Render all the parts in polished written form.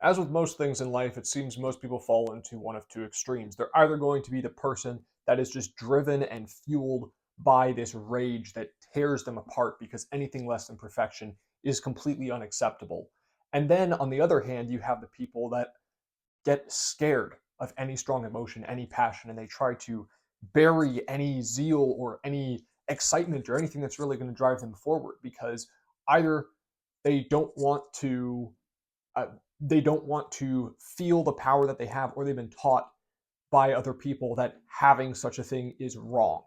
As with most things in life, it seems most people fall into one of two extremes. They're either going to be the person that is just driven and fueled by this rage that tears them apart because anything less than perfection is completely unacceptable. And then on the other hand, you have the people that get scared of any strong emotion, any passion, and they try to bury any zeal or any excitement or anything that's really going to drive them forward because either they don't want to uh, they don't want to feel the power that they have, or they've been taught by other people that having such a thing is wrong.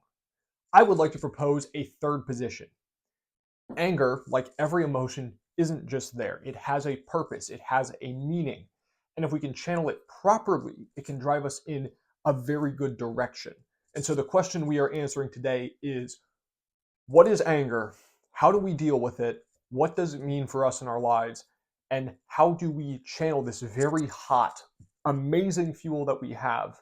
I would like to propose a third position. Anger, like every emotion, isn't just there. It has a purpose, it has a meaning. And if we can channel it properly, it can drive us in a very good direction. And so the question we are answering today is, what is anger? How do we deal with it? What does it mean for us in our lives? And how do we channel this very hot, amazing fuel that we have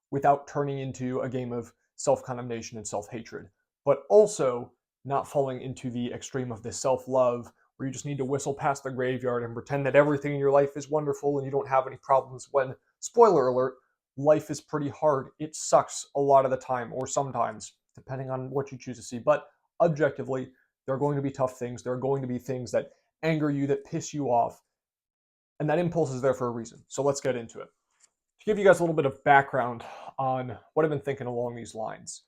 without turning into a game of self condemnation and self hatred, but also not falling into the extreme of this self love where you just need to whistle past the graveyard and pretend that everything in your life is wonderful and you don't have any problems when, spoiler alert, life is pretty hard. It sucks a lot of the time, or sometimes, depending on what you choose to see. But objectively, there are going to be tough things. There are going to be things that anger you, that piss you off. And that impulse is there for a reason. So let's get into it. To give you guys a little bit of background on what I've been thinking along these lines,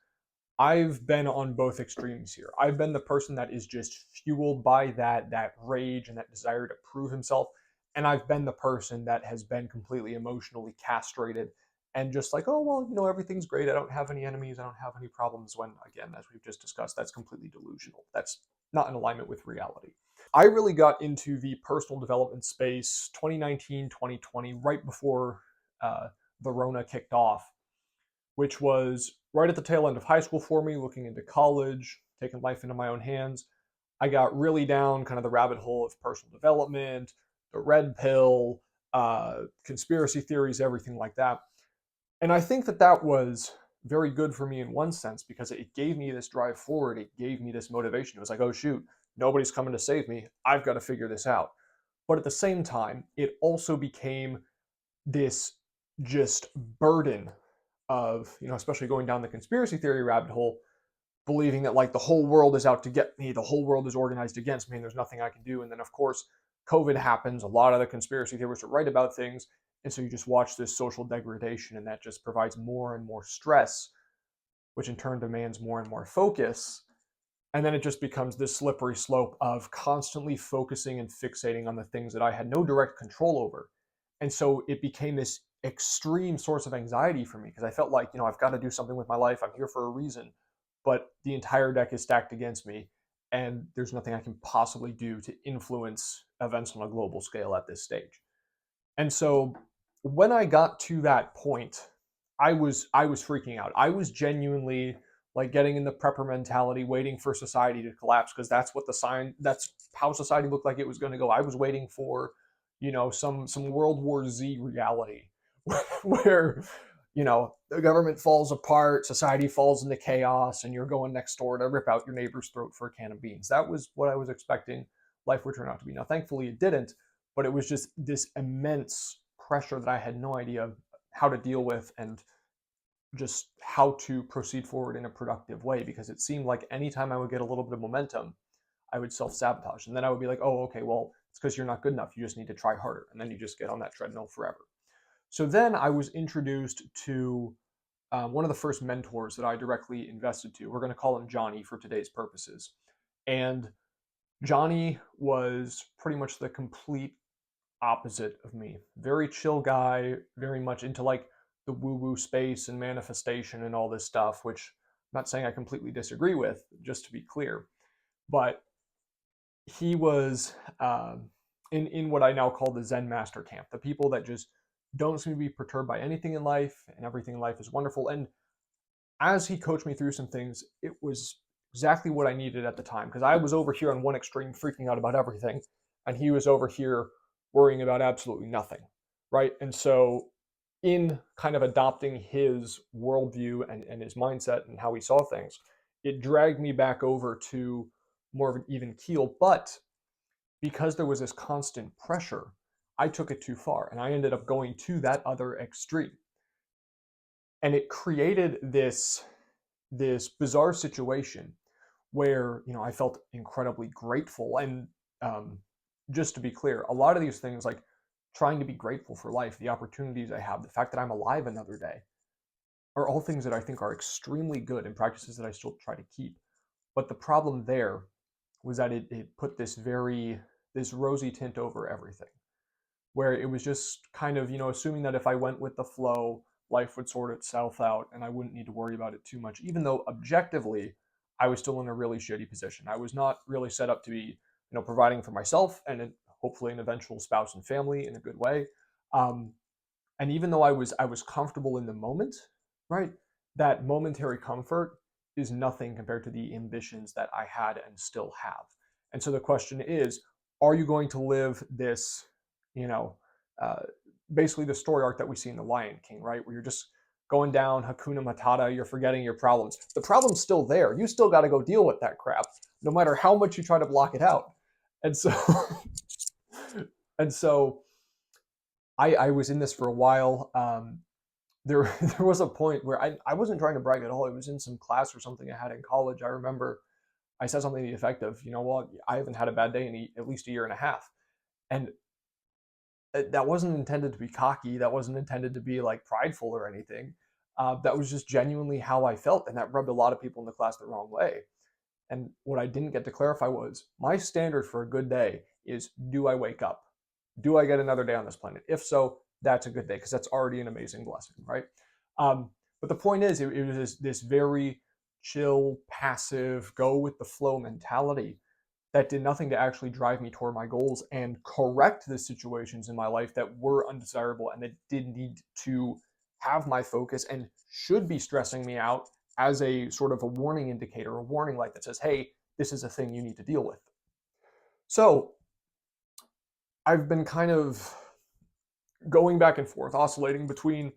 I've been on both extremes here. I've been the person that is just fueled by that rage and that desire to prove himself, and I've been the person that has been completely emotionally castrated and just like, oh well, everything's great. I don't have any enemies. I don't have any problems. When again, as we've just discussed, that's completely delusional. That's not in alignment with reality. I really got into the personal development space 2019, 2020, right before the Rona kicked off, which was right at the tail end of high school for me, looking into college, taking life into my own hands. I got really down kind of the rabbit hole of personal development, the red pill, conspiracy theories, everything like that. And I think that that was very good for me in one sense because it gave me this drive forward. It gave me this motivation. It was like, oh, shoot, nobody's coming to save me. I've got to figure this out. But at the same time, it also became this just burden of, especially going down the conspiracy theory rabbit hole, believing that like the whole world is out to get me, the whole world is organized against me, and there's nothing I can do. And then, of course, COVID happens. A lot of the conspiracy theorists are right about things. And so you just watch this social degradation, and that just provides more and more stress, which in turn demands more and more focus. And then it just becomes this slippery slope of constantly focusing and fixating on the things that I had no direct control over. And so it became this extreme source of anxiety for me because I felt like, I've got to do something with my life. I'm here for a reason, but the entire deck is stacked against me. And there's nothing I can possibly do to influence events on a global scale at this stage. And so when I got to that point, I was freaking out. I was genuinely like getting in the prepper mentality, waiting for society to collapse because that's how society looked like it was going to go. I was waiting for, some World War Z reality where, the government falls apart, society falls into chaos, and you're going next door to rip out your neighbor's throat for a can of beans. That was what I was expecting life would turn out to be. Now, thankfully, it didn't, but it was just this immense pressure that I had no idea how to deal with and just how to proceed forward in a productive way because it seemed like anytime I would get a little bit of momentum, I would self sabotage. And then I would be like, oh, okay, well, it's because you're not good enough. You just need to try harder. And then you just get on that treadmill forever. So then I was introduced to one of the first mentors that I directly invested to. We're going to call him Johnny for today's purposes. And Johnny was pretty much the complete opposite of me. Very chill guy, very much into like the woo woo space and manifestation and all this stuff, which I'm not saying I completely disagree with, just to be clear. But he was in what I now call the Zen master camp, the people that just don't seem to be perturbed by anything in life and everything in life is wonderful. And as he coached me through some things, it was exactly what I needed at the time because I was over here on one extreme freaking out about everything, and he was over here worrying about absolutely nothing, right? And so, in kind of adopting his worldview and his mindset and how he saw things, it dragged me back over to more of an even keel. But because there was this constant pressure, I took it too far and I ended up going to that other extreme. And it created this bizarre situation where, I felt incredibly grateful. And just to be clear, a lot of these things, like trying to be grateful for life, the opportunities I have, the fact that I'm alive another day, are all things that I think are extremely good and practices that I still try to keep. But the problem there was that it put this rosy tint over everything, where it was just kind of, assuming that if I went with the flow, life would sort itself out and I wouldn't need to worry about it too much, even though objectively I was still in a really shitty position. I was not really set up to be, providing for myself and hopefully an eventual spouse and family in a good way. Um, and even though I was comfortable in the moment, right? That momentary comfort is nothing compared to the ambitions that I had and still have. And so the question is, are you going to live this, you know, uh, basically the story arc that we see in The Lion King, right? Where you're just going down Hakuna Matata, you're forgetting your problems. The problem's still there. You still got to go deal with that crap, no matter how much you try to block it out. And so, and so, I was in this for a while. There there was a point where I wasn't trying to brag at all. It was in some class or something I had in college. I remember I said something to the effect of, well, I haven't had a bad day in at least a year and a half. And that wasn't intended to be cocky. That wasn't intended to be like prideful or anything. That was just genuinely how I felt. And that rubbed a lot of people in the class the wrong way. And what I didn't get to clarify was my standard for a good day is, do I wake up? Do I get another day on this planet? If so, that's a good day because that's already an amazing blessing, right? But the point is, it was this very chill, passive, go with the flow mentality that did nothing to actually drive me toward my goals and correct the situations in my life that were undesirable and that did need to have my focus and should be stressing me out as a sort of a warning indicator, a warning light that says, hey, this is a thing you need to deal with. So I've been kind of going back and forth, oscillating between,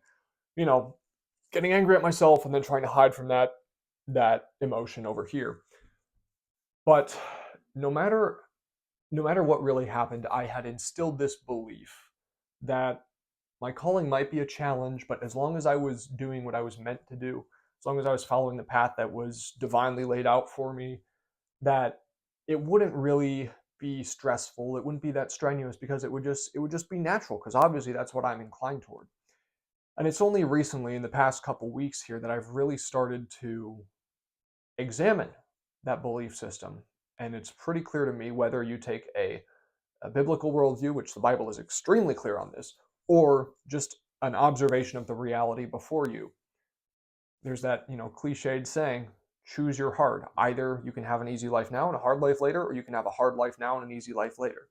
getting angry at myself and then trying to hide from that emotion over here. But no matter what really happened, I had instilled this belief that my calling might be a challenge, but as long as I was doing what I was meant to do, as long as I was following the path that was divinely laid out for me, that it wouldn't really be stressful. It wouldn't be that strenuous because it would just be natural, because obviously that's what I'm inclined toward. And it's only recently in the past couple weeks here that I've really started to examine that belief system. And it's pretty clear to me, whether you take a biblical worldview, which the Bible is extremely clear on this, or just an observation of the reality before you. There's that, cliched saying, choose your heart. Either you can have an easy life now and a hard life later, or you can have a hard life now and an easy life later.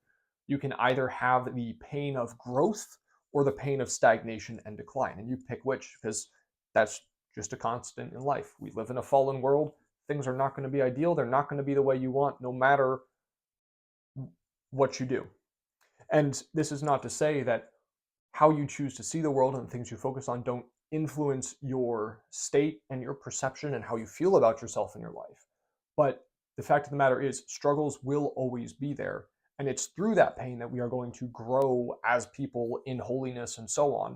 You can either have the pain of growth or the pain of stagnation and decline, and you pick which, because that's just a constant in life. We live in a fallen world. Things are not going to be ideal. They're not going to be the way you want, no matter what you do. And this is not to say that how you choose to see the world and the things you focus on don't influence your state and your perception and how you feel about yourself in your life. But the fact of the matter is, struggles will always be there. And it's through that pain that we are going to grow as people in holiness and so on,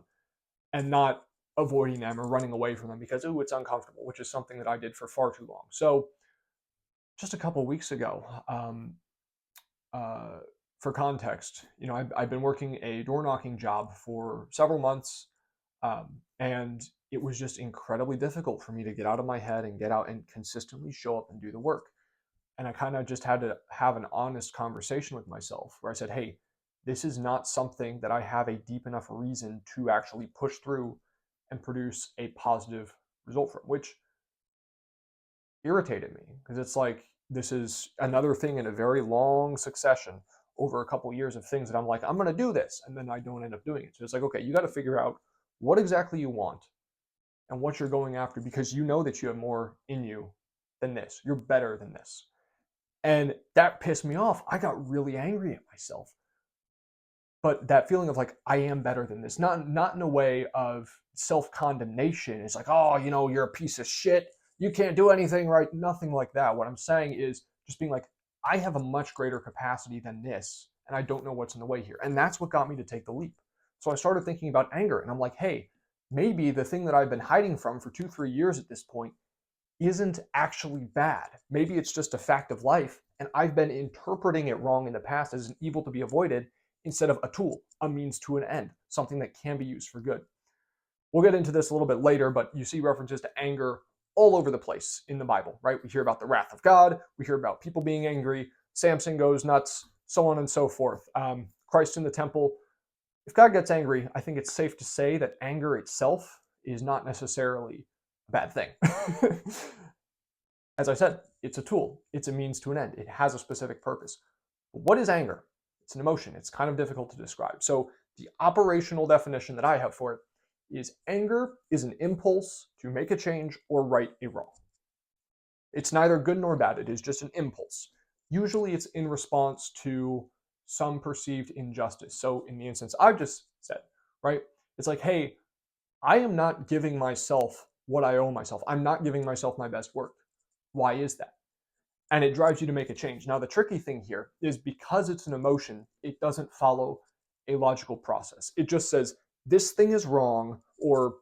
and not avoiding them or running away from them because, oh, it's uncomfortable, which is something that I did for far too long. So just a couple weeks ago, for context, I've been working a door knocking job for several months, and it was just incredibly difficult for me to get out of my head and get out and consistently show up and do the work. And I kind of just had to have an honest conversation with myself where I said, hey, this is not something that I have a deep enough reason to actually push through and produce a positive result from, which irritated me because it's like, this is another thing in a very long succession over a couple years of things that I'm like, I'm going to do this, and then I don't end up doing it. So it's like, okay, you got to figure out what exactly you want and what you're going after, because you know that you have more in you than this. You're better than this. And that pissed me off. I got really angry at myself. But that feeling of like, I am better than this, not in a way of self-condemnation. It's like, oh, you're a piece of shit. You can't do anything right. Nothing like that. What I'm saying is just being like, I have a much greater capacity than this. and I don't know what's in the way here. And that's what got me to take the leap. So I started thinking about anger, and I'm like, hey, maybe the thing that I've been hiding from for 2-3 years at this point isn't actually bad. Maybe it's just a fact of life, and I've been interpreting it wrong in the past as an evil to be avoided instead of a tool, a means to an end, something that can be used for good. We'll get into this a little bit later, but you see references to anger all over the place in the Bible, right? We hear about the wrath of God, we hear about people being angry, Samson goes nuts, so on and so forth. Christ in the temple. If God gets angry, I think it's safe to say that anger itself is not necessarily a bad thing. As I said, it's a tool, it's a means to an end, it has a specific purpose. But what is anger? It's an emotion, it's kind of difficult to describe. So the operational definition that I have for it is anger is an impulse to make a change or right a wrong. It's neither good nor bad, it is just an impulse. Usually it's in response to some perceived injustice. So in the instance I've just said, right? It's like, hey, I am not giving myself what I owe myself. I'm not giving myself my best work. Why is that? And it drives you to make a change. Now, the tricky thing here is because it's an emotion, it doesn't follow a logical process. It just says, this thing is wrong, or,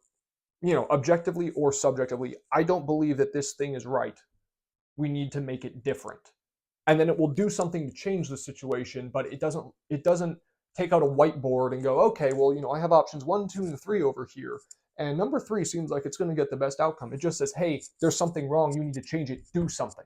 objectively or subjectively, I don't believe that this thing is right. We need to make it different. And then it will do something to change the situation, but it doesn't take out a whiteboard and go, okay, well, I have options 1, 2, and 3 over here. And number 3 seems like it's going to get the best outcome. It just says, hey, there's something wrong. You need to change it. Do something.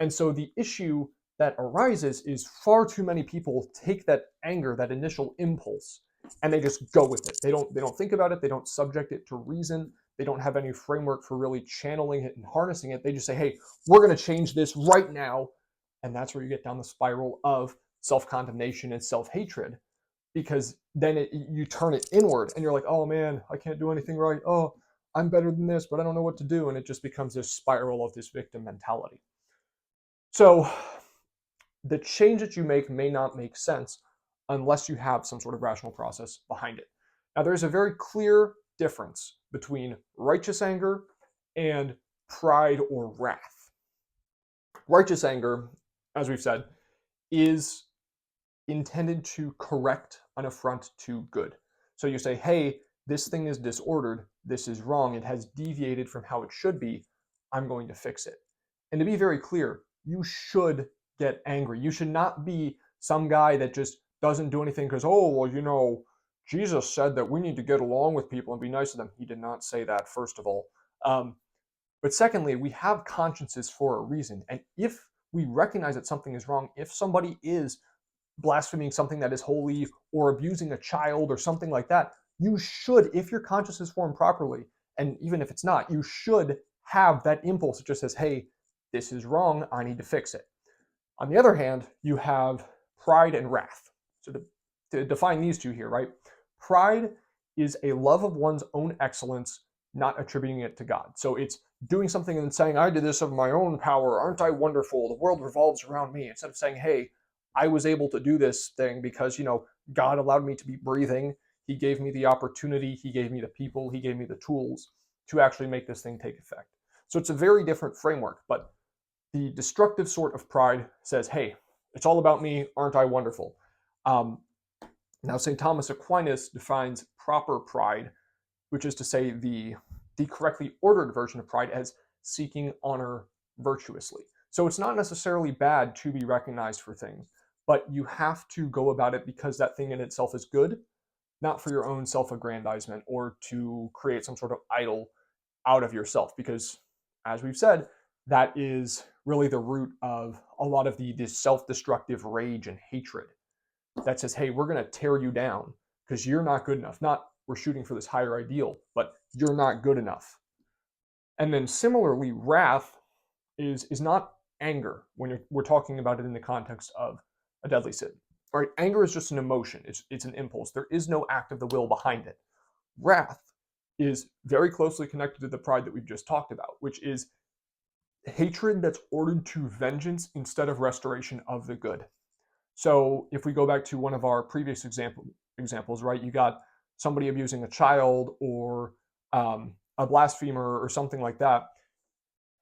And so the issue that arises is far too many people take that anger, that initial impulse, and they just go with it. They don't think about it. They don't subject it to reason. They don't have any framework for really channeling it and harnessing it. They just say, hey, we're going to change this right now. And that's where you get down the spiral of self-condemnation and self-hatred, because then you turn it inward and you're like, oh man, I can't do anything right. Oh, I'm better than this, but I don't know what to do. And it just becomes this spiral of this victim mentality. So the change that you make may not make sense unless you have some sort of rational process behind it. Now, there's a very clear difference between righteous anger and pride or wrath. Righteous anger, as we've said, is intended to correct an affront to good. So you say, hey, this thing is disordered, this is wrong, it has deviated from how it should be, I'm going to fix it. And to be very clear, you should get angry. You should not be some guy that just doesn't do anything because, oh, well, Jesus said that we need to get along with people and be nice to them. He did not say that, first of all. But secondly, we have consciences for a reason. And if we recognize that something is wrong, if somebody is blaspheming something that is holy or abusing a child or something like that, you should, if your conscience is formed properly, and even if it's not, you should have that impulse that just says, hey, this is wrong, I need to fix it. On the other hand, you have pride and wrath. So to define these two here, right? Pride is a love of one's own excellence, not attributing it to God. So it's doing something and saying, I did this of my own power, aren't I wonderful? The world revolves around me. Instead of saying, hey, I was able to do this thing because, God allowed me to be breathing. He gave me the opportunity. He gave me the people. He gave me the tools to actually make this thing take effect. So it's a very different framework, but the destructive sort of pride says, hey, it's all about me, aren't I wonderful? Now, St. Thomas Aquinas defines proper pride, which is to say the correctly ordered version of pride, as seeking honor virtuously. So it's not necessarily bad to be recognized for things, but you have to go about it because that thing in itself is good, not for your own self-aggrandizement or to create some sort of idol out of yourself. Because, as we've said, that is really the root of a lot of this self-destructive rage and hatred that says, hey, we're going to tear you down because you're not good enough. Not we're shooting for this higher ideal, but you're not good enough. And then similarly, wrath is not anger when we're talking about it in the context of a deadly sin. All right, anger is just an emotion. It's an impulse. There is no act of the will behind it. Wrath is very closely connected to the pride that we've just talked about, which is hatred that's ordered to vengeance instead of restoration of the good. So if we go back to one of our previous examples, right, you got somebody abusing a child or a blasphemer or something like that,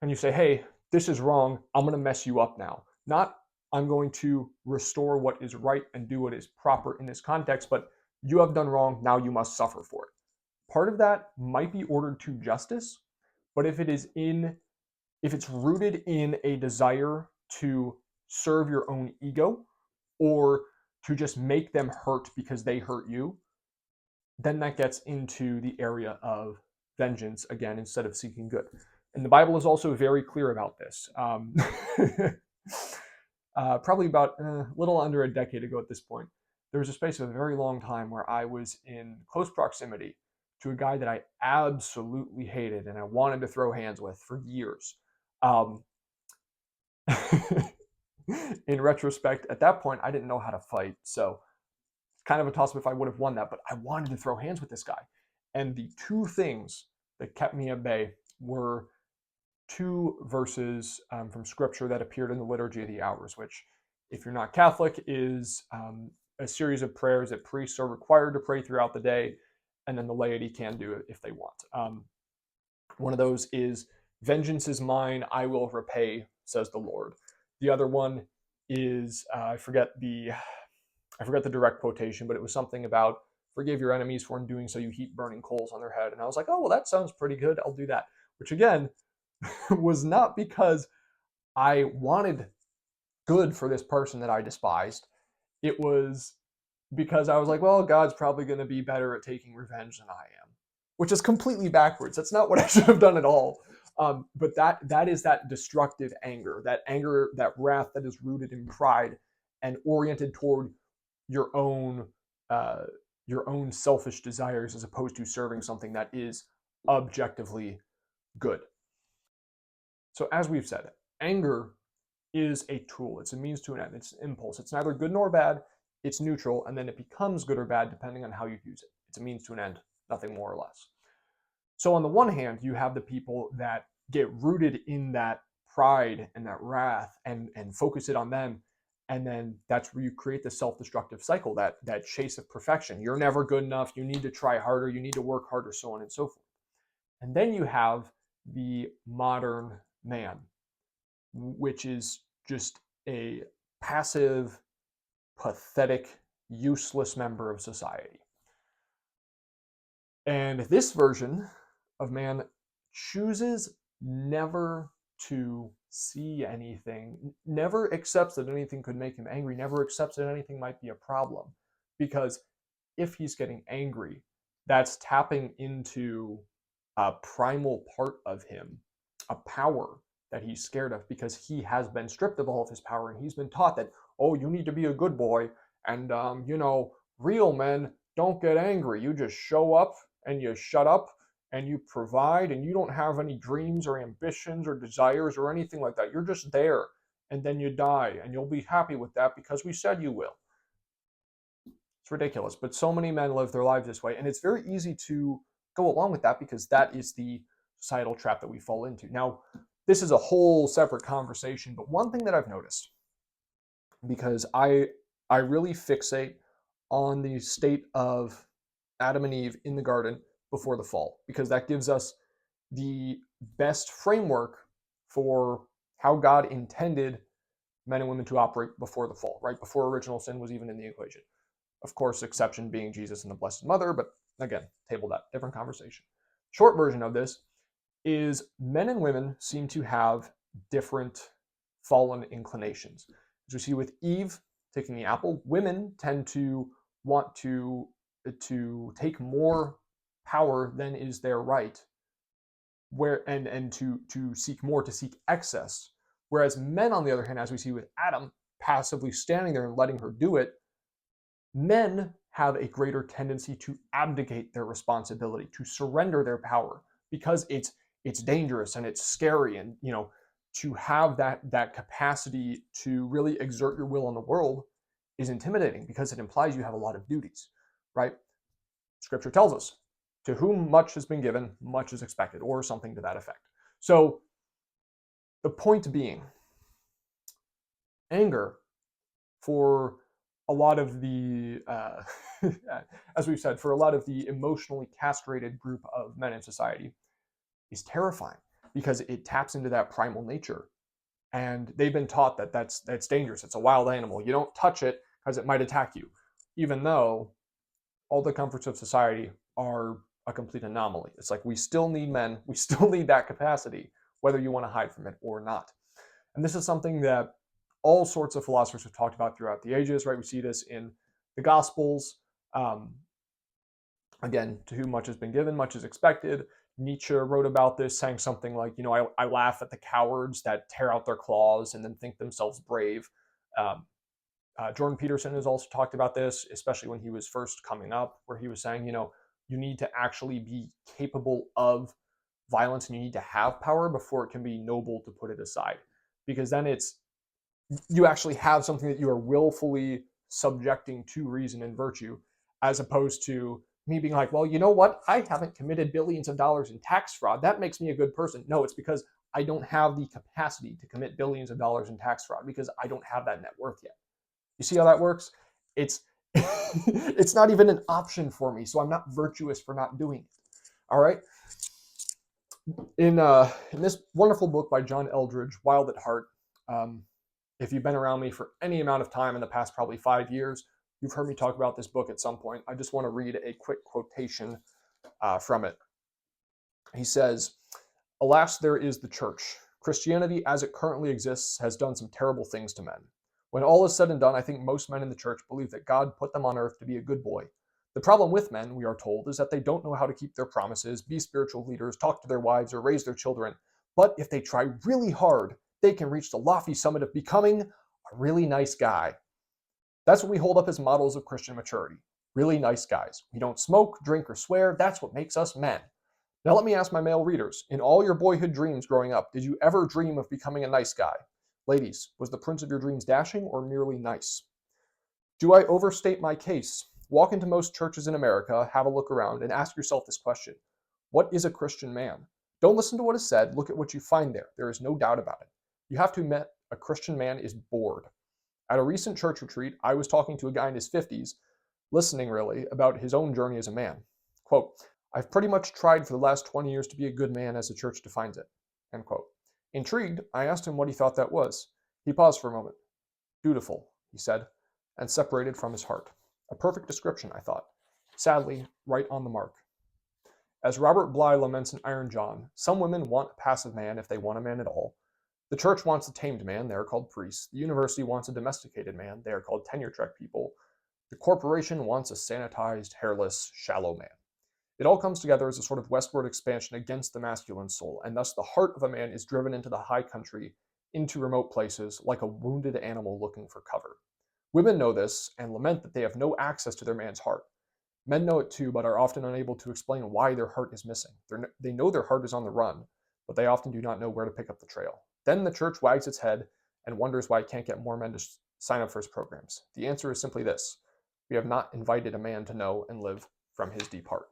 and you say, hey, this is wrong, I'm going to mess you up now. Not I'm going to restore what is right and do what is proper in this context, but you have done wrong, now you must suffer for it. Part of that might be ordered to justice, but if it's rooted in a desire to serve your own ego or to just make them hurt because they hurt you, then that gets into the area of vengeance again instead of seeking good. And the Bible is also very clear about this. Probably about a little under a decade ago at this point, there was a space of a very long time where I was in close proximity to a guy that I absolutely hated and I wanted to throw hands with for years. Um, in retrospect, at that point, I didn't know how to fight. So kind of a toss up if I would have won that, but I wanted to throw hands with this guy. And the two things that kept me at bay were two verses from scripture that appeared in the Liturgy of the Hours, which, if you're not Catholic, is a series of prayers that priests are required to pray throughout the day, and then the laity can do it if they want. One of those is, "Vengeance is mine, I will repay, says the Lord." The other one is, I forget the direct quotation, but it was something about, "Forgive your enemies, for in doing so you heap burning coals on their head." And I was like, oh, well, that sounds pretty good. I'll do that. Which again, was not because I wanted good for this person that I despised. It was because I was like, well, God's probably going to be better at taking revenge than I am, which is completely backwards. That's not what I should have done at all. But that is that destructive anger, that wrath that is rooted in pride and oriented toward your own selfish desires as opposed to serving something that is objectively good. So as we've said, anger is a tool. It's a means to an end. It's an impulse. It's neither good nor bad. It's neutral, and then it becomes good or bad depending on how you use it. It's a means to an end, nothing more or less. So on the one hand, you have the people that get rooted in that pride and that wrath and focus it on them. And then that's where you create the self-destructive cycle, that chase of perfection. You're never good enough. You need to try harder. You need to work harder, so on and so forth. And then you have the modern man, which is just a passive, pathetic, useless member of society. And this version of man chooses never to see anything, never accepts that anything could make him angry, never accepts that anything might be a problem. Because if he's getting angry, that's tapping into a primal part of him, a power that he's scared of, because he has been stripped of all of his power and he's been taught that, oh, you need to be a good boy, and real men don't get angry. You just show up and you shut up and you provide, and you don't have any dreams or ambitions or desires or anything like that. You're just there, and then you die, and you'll be happy with that because we said you will. It's ridiculous, but so many men live their lives this way, and it's very easy to go along with that because that is the societal trap that we fall into. Now, this is a whole separate conversation, but one thing that I've noticed, because I really fixate on the state of Adam and Eve in the garden before the fall, because that gives us the best framework for how God intended men and women to operate before the fall, right? Before original sin was even in the equation. Of course, exception being Jesus and the Blessed Mother, but again, table that, different conversation. Short version of this is men and women seem to have different fallen inclinations. As we see with Eve taking the apple, women tend to want to take more power than is their right, and to seek more, to seek excess. Whereas men, on the other hand, as we see with Adam, passively standing there and letting her do it, men have a greater tendency to abdicate their responsibility, to surrender their power, because it's dangerous and it's scary, and to have that capacity to really exert your will on the world is intimidating because it implies you have a lot of duties, right? Scripture tells us, to whom much has been given, much is expected, or something to that effect. So the point being, anger for a lot of the, as we've said, for a lot of the emotionally castrated group of men in society is terrifying because it taps into that primal nature. And they've been taught that that's dangerous. It's a wild animal. You don't touch it because it might attack you, even though all the comforts of society are a complete anomaly. It's like we still need men, we still need that capacity, whether you want to hide from it or not. And this is something that all sorts of philosophers have talked about throughout the ages, right? We see this in the Gospels. Again, to whom much has been given, much is expected. Nietzsche wrote about this, saying something like, I laugh at the cowards that tear out their claws and then think themselves brave. Jordan Peterson has also talked about this, especially when he was first coming up, where he was saying, you need to actually be capable of violence and you need to have power before it can be noble to put it aside. Because then you actually have something that you are willfully subjecting to reason and virtue, as opposed to me being like, well, you know what? I haven't committed billions of dollars in tax fraud. That makes me a good person. No, it's because I don't have the capacity to commit billions of dollars in tax fraud because I don't have that net worth yet. You see how that works? It's it's not even an option for me, so I'm not virtuous for not doing it. All right. In this wonderful book by John Eldredge, Wild at Heart, if you've been around me for any amount of time in the past probably 5 years, you've heard me talk about this book at some point. I just want to read a quick quotation from it. He says, "Alas, there is the church. Christianity as it currently exists has done some terrible things to men. When all is said and done, I think most men in the church believe that God put them on earth to be a good boy. The problem with men, we are told, is that they don't know how to keep their promises, be spiritual leaders, talk to their wives, or raise their children. But if they try really hard, they can reach the lofty summit of becoming a really nice guy." That's what we hold up as models of Christian maturity. Really nice guys. We don't smoke, drink, or swear. That's what makes us men. Now let me ask my male readers, in all your boyhood dreams growing up, did you ever dream of becoming a nice guy? Ladies, was the prince of your dreams dashing or merely nice? Do I overstate my case? Walk into most churches in America, have a look around, and ask yourself this question. What is a Christian man? Don't listen to what is said, look at what you find there. There is no doubt about it. You have to admit, a Christian man is bored. At a recent church retreat, I was talking to a guy in his 50s, listening really, about his own journey as a man. Quote, "I've pretty much tried for the last 20 years to be a good man as the church defines it." End quote. Intrigued, I asked him what he thought that was. He paused for a moment. "Dutiful," he said, and separated from his heart. A perfect description, I thought. Sadly, right on the mark. As Robert Bly laments in Iron John, some women want a passive man if they want a man at all. The church wants a tamed man, they are called priests. The university wants a domesticated man, they are called tenure-track people. The corporation wants a sanitized, hairless, shallow man. It all comes together as a sort of westward expansion against the masculine soul, and thus the heart of a man is driven into the high country, into remote places, like a wounded animal looking for cover. Women know this and lament that they have no access to their man's heart. Men know it too, but are often unable to explain why their heart is missing. They know their heart is on the run, but they often do not know where to pick up the trail. Then the church wags its head and wonders why it can't get more men to sign up for its programs. The answer is simply this: we have not invited a man to know and live from his deep heart.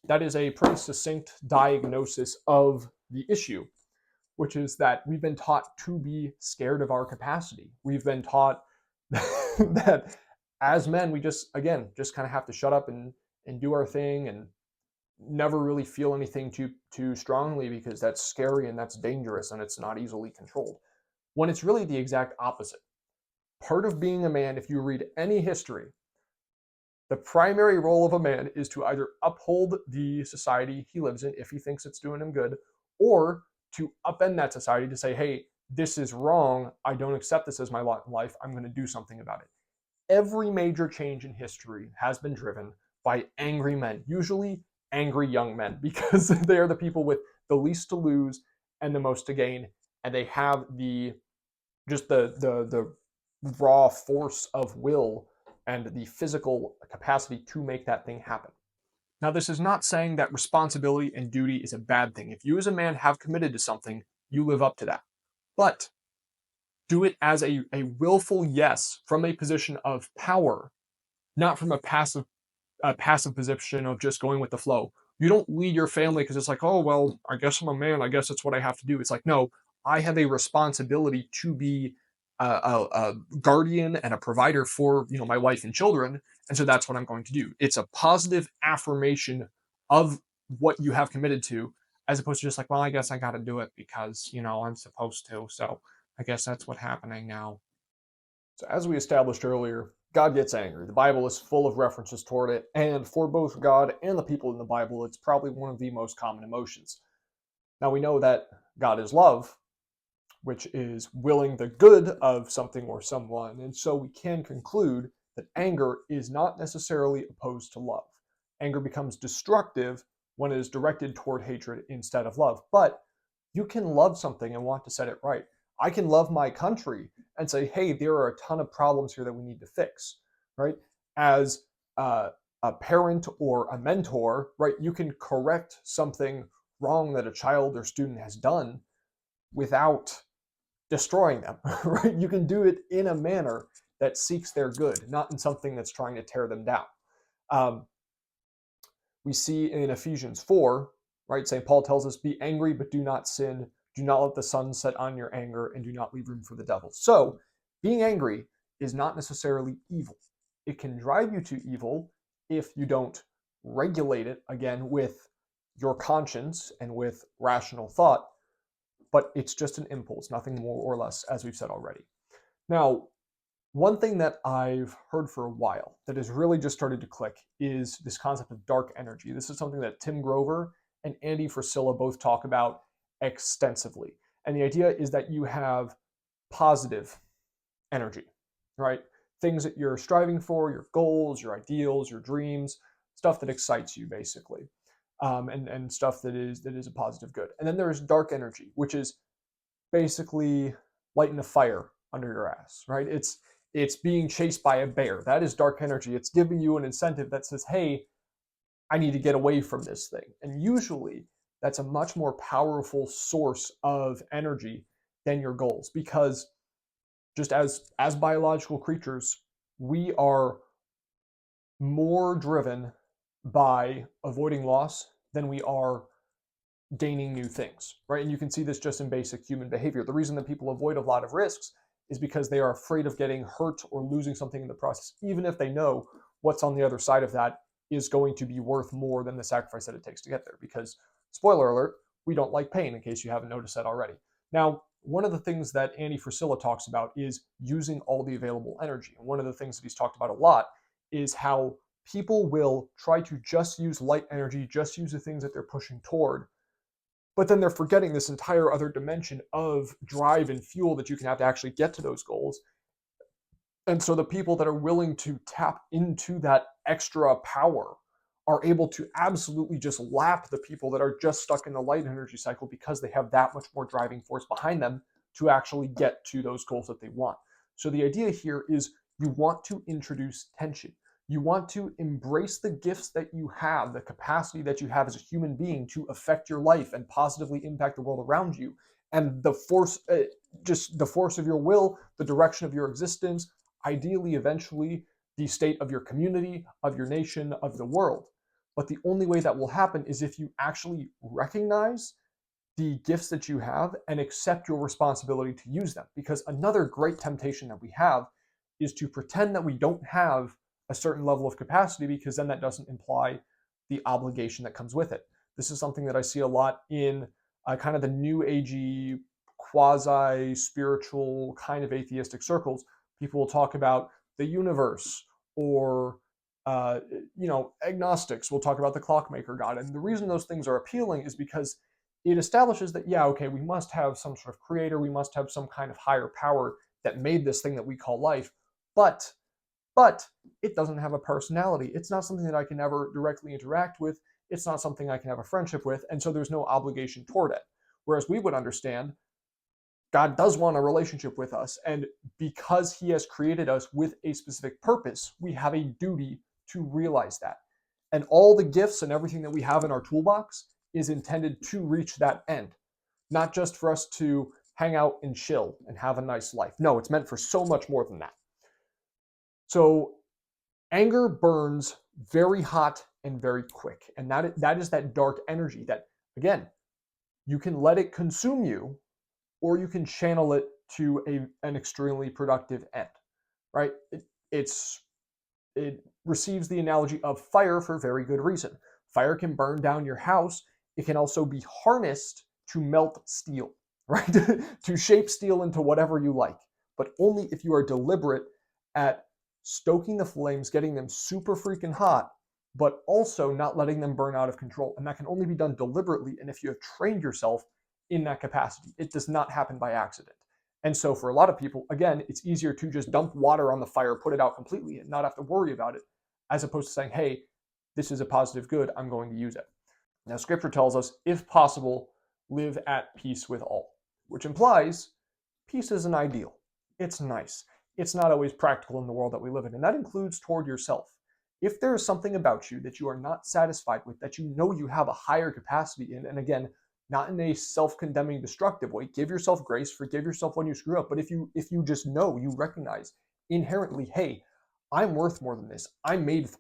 That is a pretty succinct diagnosis of the issue, which is that we've been taught to be scared of our capacity. We've been taught that as men, we just kind of have to shut up and do our thing and never really feel anything too strongly because that's scary and that's dangerous and it's not easily controlled. When it's really the exact opposite. Part of being a man, if you read any history, the primary role of a man is to either uphold the society he lives in if he thinks it's doing him good, or to upend that society to say, hey, this is wrong. I don't accept this as my lot in life. I'm going to do something about it. Every major change in history has been driven by angry men, usually angry young men, because they are the people with the least to lose and the most to gain, and they have the raw force of will and the physical capacity to make that thing happen. Now, this is not saying that responsibility and duty is a bad thing. If you as a man have committed to something, you live up to that. But do it as a willful yes from a position of power, not from a passive position of just going with the flow. You don't lead your family because it's like, oh, well, I guess I'm a man. I guess that's what I have to do. It's like, no, I have a responsibility to be a guardian and a provider for my wife and children, and so that's what I'm going to do. It's a positive affirmation of what you have committed to, as opposed to just like, well, I guess I got to do it because, I'm supposed to. So I guess that's what's happening now. So, as we established earlier, God gets angry. The Bible is full of references toward it, and for both God and the people in the Bible, it's probably one of the most common emotions. Now, we know that God is love, which is willing the good of something or someone, and so we can conclude that anger is not necessarily opposed to love. Anger becomes destructive when it is directed toward hatred instead of love. But you can love something and want to set it right. I can love my country and say, hey, there are a ton of problems here that we need to fix, right? As a parent or a mentor, right, you can correct something wrong that a child or student has done without destroying them, right? You can do it in a manner that seeks their good, not in something that's trying to tear them down. Um, we see in Ephesians 4, right? St. Paul tells us, be angry, but do not sin. Do not let the sun set on your anger, and do not leave room for the devil. So, being angry is not necessarily evil. It can drive you to evil if you don't regulate it, again, with your conscience and with rational thought, but it's just an impulse, nothing more or less, as we've said already. Now, one thing that I've heard for a while that has really just started to click is this concept of dark energy. This is something that Tim Grover and Andy Frisella both talk about extensively. And the idea is that you have positive energy, right? Things that you're striving for, your goals, your ideals, your dreams, stuff that excites you, basically, and stuff that is a positive good. And then there's dark energy, which is basically lighting a fire under your ass, right? It's being chased by a bear. That is dark energy. It's giving you an incentive that says, hey, I need to get away from this thing. And usually that's a much more powerful source of energy than your goals, because just as biological creatures, we are more driven by avoiding loss than we are gaining new things, right? And you can see this just in basic human behavior. The reason that people avoid a lot of risks is because they are afraid of getting hurt or losing something in the process, even if they know what's on the other side of that is going to be worth more than the sacrifice that it takes to get there. Because, spoiler alert, we don't like pain, in case you haven't noticed that already. Now, one of the things that Andy Frisella talks about is using all the available energy. And one of the things that he's talked about a lot is how people will try to just use light energy, just use the things that they're pushing toward, but then they're forgetting this entire other dimension of drive and fuel that you can have to actually get to those goals. And so the people that are willing to tap into that extra power are able to absolutely just lap the people that are just stuck in the light energy cycle, because they have that much more driving force behind them to actually get to those goals that they want. So the idea here is you want to introduce tension. You want to embrace the gifts that you have, the capacity that you have as a human being to affect your life and positively impact the world around you. And the force, just the force of your will, the direction of your existence, ideally, eventually, the state of your community, of your nation, of the world. But the only way that will happen is if you actually recognize the gifts that you have and accept your responsibility to use them. Because another great temptation that we have is to pretend that we don't have a certain level of capacity, because then that doesn't imply the obligation that comes with it. This is something that I see a lot in kind of the new agey, quasi-spiritual, kind of atheistic circles. People will talk about the universe, or uh, agnostics will talk about the clockmaker God. And the reason those things are appealing is because it establishes that, yeah, okay, we must have some sort of creator, we must have some kind of higher power that made this thing that we call life, but it doesn't have a personality. It's not something that I can ever directly interact with. It's not something I can have a friendship with, and so there's no obligation toward it. Whereas we would understand God does want a relationship with us, and because he has created us with a specific purpose, we have a duty to realize that. And all the gifts and everything that we have in our toolbox is intended to reach that end, not just for us to hang out and chill and have a nice life. No, it's meant for so much more than that. So anger burns very hot and very quick. And that is that dark energy that, again, you can let it consume you, or you can channel it to an extremely productive end, right? It receives the analogy of fire for very good reason. Fire can burn down your house it can also be harnessed to melt steel, right? To shape steel into whatever you like, but only if you are deliberate at stoking the flames, getting them super freaking hot, but also not letting them burn out of control. And that can only be done deliberately. And if you have trained yourself in that capacity, it does not happen by accident. And so for a lot of people, again, it's easier to just dump water on the fire, put it out completely, and not have to worry about it, as opposed to saying, hey, this is a positive good, I'm going to use it. Now, scripture tells us, if possible, live at peace with all, which implies peace is an ideal. It's nice. It's not always practical in the world that we live in, and that includes toward yourself. If there is something about you that you are not satisfied with, that you know you have a higher capacity in, and again, not in a self-condemning, destructive way, give yourself grace, forgive yourself when you screw up. But if you just know, you recognize inherently, hey, I'm worth more than this. I'm made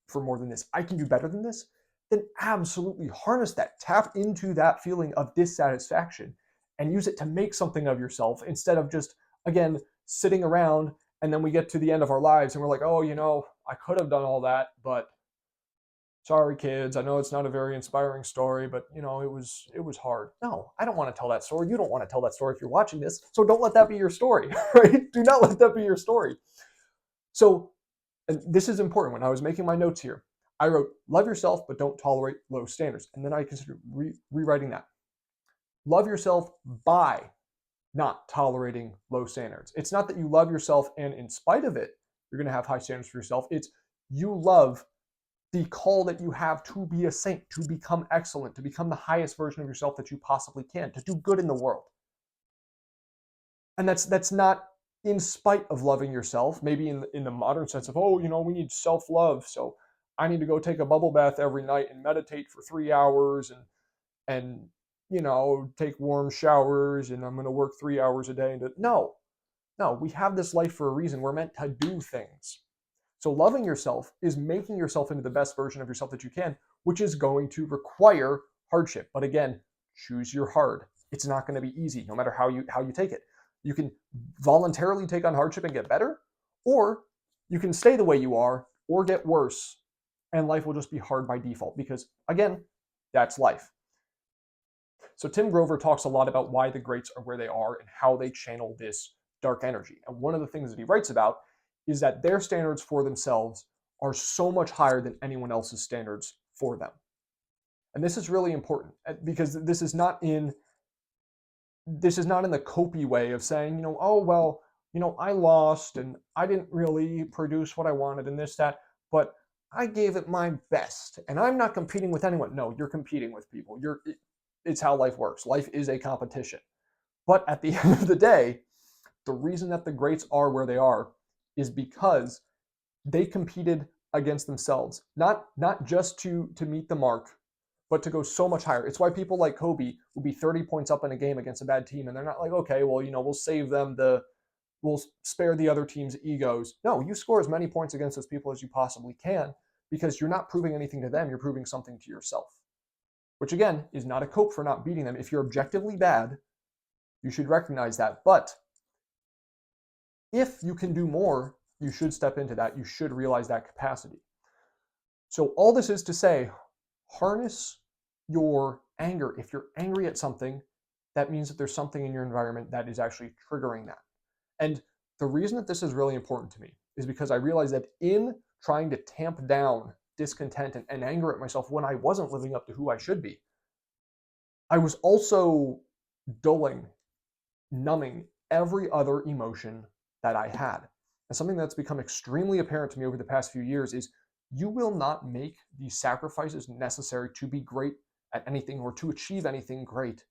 for more than this. I can do better than this. Then absolutely harness that. Tap into that feeling of dissatisfaction and use it to make something of yourself instead of just, again, sitting around and then we get to the end of our lives and we're like, oh, I could have done all that, but sorry, kids. I know it's not a very inspiring story, but it was hard. No, I don't want to tell that story. You don't want to tell that story if you're watching this. So don't let that be your story, right? Do not let that be your story. So, and this is important. When I was making my notes here, I wrote, love yourself, but don't tolerate low standards. And then I considered rewriting that. Love yourself by not tolerating low standards. It's not that you love yourself and in spite of it, you're going to have high standards for yourself. It's you love the call that you have to be a saint, to become excellent, to become the highest version of yourself that you possibly can, to do good in the world. And that's not in spite of loving yourself, maybe in the modern sense of, oh, we need self-love. So I need to go take a bubble bath every night and meditate for 3 hours and take warm showers, and I'm going to work 3 hours a day. And no, we have this life for a reason. We're meant to do things. So loving yourself is making yourself into the best version of yourself that you can, which is going to require hardship. But again, choose your hard. It's not going to be easy, no matter how you take it. You can voluntarily take on hardship and get better, or you can stay the way you are or get worse, and life will just be hard by default because, again, that's life. So Tim Grover talks a lot about why the greats are where they are and how they channel this dark energy. And one of the things that he writes about is that their standards for themselves are so much higher than anyone else's standards for them. And this is really important because this is not in the copy way of saying, oh, well, I lost and I didn't really produce what I wanted and this, that, but I gave it my best and I'm not competing with anyone. No, you're competing with people. It's how life works. Life is a competition. But at the end of the day, the reason that the greats are where they are is because they competed against themselves, not just to meet the mark, but to go so much higher. It's why people like Kobe will be 30 points up in a game against a bad team, and they're not like, okay, well, we'll save them, we'll spare the other team's egos. No, you score as many points against those people as you possibly can because you're not proving anything to them, you're proving something to yourself. Which again is not a cope for not beating them. If you're objectively bad, you should recognize that. But if you can do more, you should step into that. You should realize that capacity. So all this is to say, harness your anger. If you're angry at something, that means that there's something in your environment that is actually triggering that. And the reason that this is really important to me is because I realized that in trying to tamp down discontent and anger at myself when I wasn't living up to who I should be, I was also dulling, numbing every other emotion that I had. And something that's become extremely apparent to me over the past few years is you will not make the sacrifices necessary to be great at anything or to achieve anything great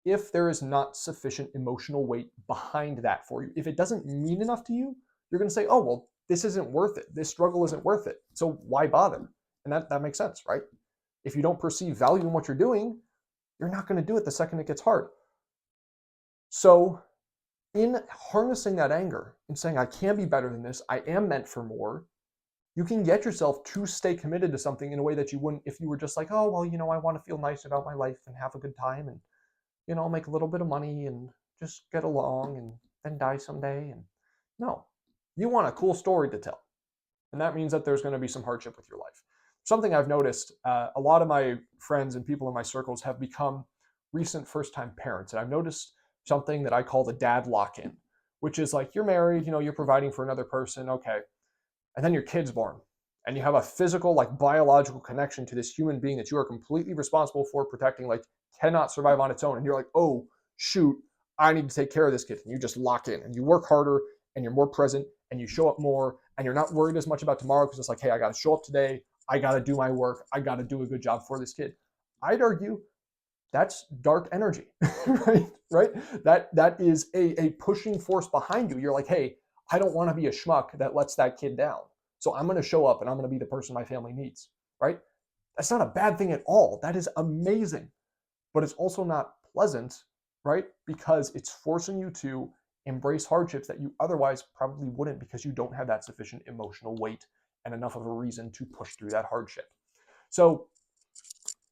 if there is not sufficient emotional weight behind that for you. If it doesn't mean enough to you, you're going to say, oh, well, this isn't worth it. This struggle isn't worth it. So why bother? And that makes sense, right? If you don't perceive value in what you're doing, you're not going to do it the second it gets hard. So in harnessing that anger and saying, I can be better than this, I am meant for more, you can get yourself to stay committed to something in a way that you wouldn't if you were just like, oh, well, I want to feel nice about my life and have a good time and, I'll make a little bit of money and just get along and then die someday. And no, you want a cool story to tell. And that means that there's going to be some hardship with your life. something I've noticed, a lot of my friends and people in my circles have become recent first-time parents, and I've noticed something that I call the dad lock-in, which is like you're married, you're providing for another person, okay, and then your kid's born, and you have a physical, like biological connection to this human being that you are completely responsible for protecting, like cannot survive on its own, and you're like, oh shoot, I need to take care of this kid, and you just lock in, and you work harder, and you're more present, and you show up more, and you're not worried as much about tomorrow because it's like, hey, I got to show up today. I got to do my work. I got to do a good job for this kid. I'd argue that's dark energy, right? Right? That is a pushing force behind you. You're like, hey, I don't want to be a schmuck that lets that kid down. So I'm going to show up and I'm going to be the person my family needs, right? That's not a bad thing at all. That is amazing. But it's also not pleasant, right? Because it's forcing you to embrace hardships that you otherwise probably wouldn't because you don't have that sufficient emotional weight and enough of a reason to push through that hardship. So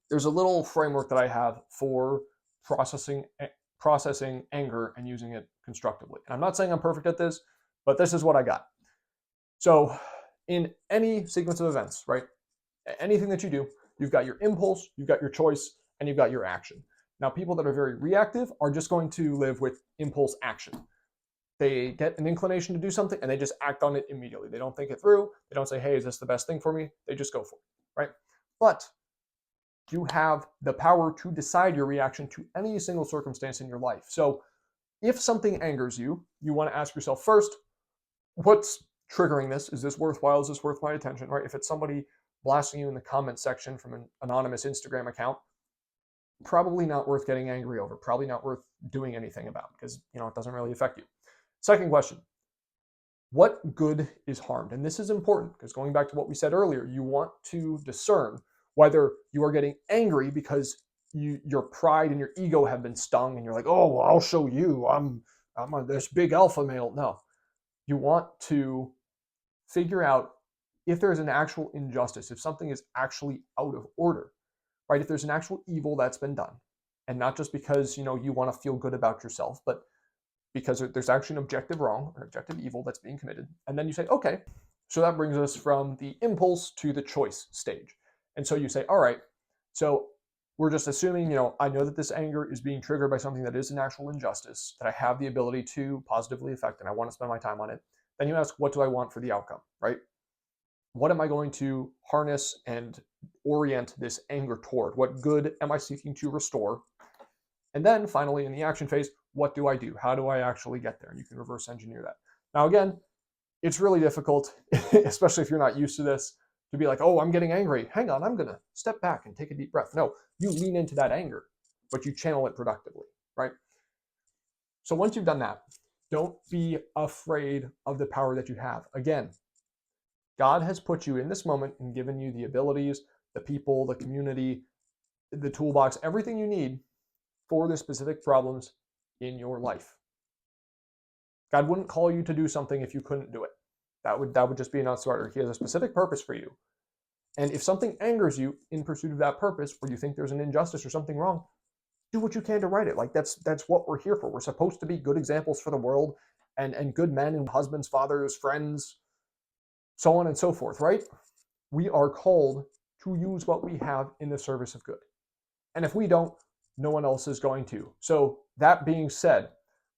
there's a little framework that I have for processing anger and using it constructively. And I'm not saying I'm perfect at this, but this is what I got. So in any sequence of events, right? Anything that you do, you've got your impulse, you've got your choice, and you've got your action. Now, people that are very reactive are just going to live with impulse action. They get an inclination to do something and they just act on it immediately. They don't think it through. They don't say, hey, is this the best thing for me? They just go for it, right? But you have the power to decide your reaction to any single circumstance in your life. So if something angers you, you want to ask yourself first, what's triggering this? Is this worthwhile? Is this worth my attention, right? If it's somebody blasting you in the comment section from an anonymous Instagram account, probably not worth getting angry over, probably not worth doing anything about because, it doesn't really affect you. Second question, what good is harmed? And this is important because going back to what we said earlier, you want to discern whether you are getting angry because your pride and your ego have been stung and you're like, oh, well, I'll show you. I'm this big alpha male. No, you want to figure out if there's an actual injustice, if something is actually out of order, right? If there's an actual evil that's been done, and not just because you want to feel good about yourself, but because there's actually an objective wrong, an objective evil that's being committed. And then you say, okay, so that brings us from the impulse to the choice stage. And so you say, all right, so we're just assuming, I know that this anger is being triggered by something that is an actual injustice that I have the ability to positively affect, and I want to spend my time on it. Then you ask, what do I want for the outcome, right? What am I going to harness and orient this anger toward? What good am I seeking to restore? And then finally, in the action phase, what do I do? How do I actually get there? And you can reverse engineer that. Now, again, it's really difficult, especially if you're not used to this, to be like, oh, I'm getting angry. Hang on, I'm going to step back and take a deep breath. No, you lean into that anger, but you channel it productively, right? So once you've done that, don't be afraid of the power that you have. Again, God has put you in this moment and given you the abilities, the people, the community, the toolbox, everything you need for the specific problems in your life. God wouldn't call you to do something if you couldn't do it. That would just be a non-starter. He has a specific purpose for you. And if something angers you in pursuit of that purpose, or you think there's an injustice or something wrong, do what you can to right it. Like that's what we're here for. We're supposed to be good examples for the world and good men and husbands, fathers, friends, so on and so forth, right? We are called to use what we have in the service of good. And if we don't, no one else is going to. So that being said,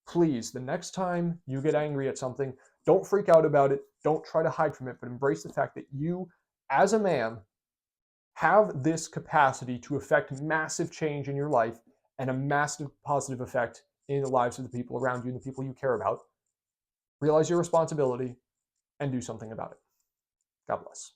please, the next time you get angry at something, don't freak out about it. Don't try to hide from it, but embrace the fact that you, as a man, have this capacity to affect massive change in your life and a massive positive effect in the lives of the people around you and the people you care about. Realize your responsibility and do something about it. God bless.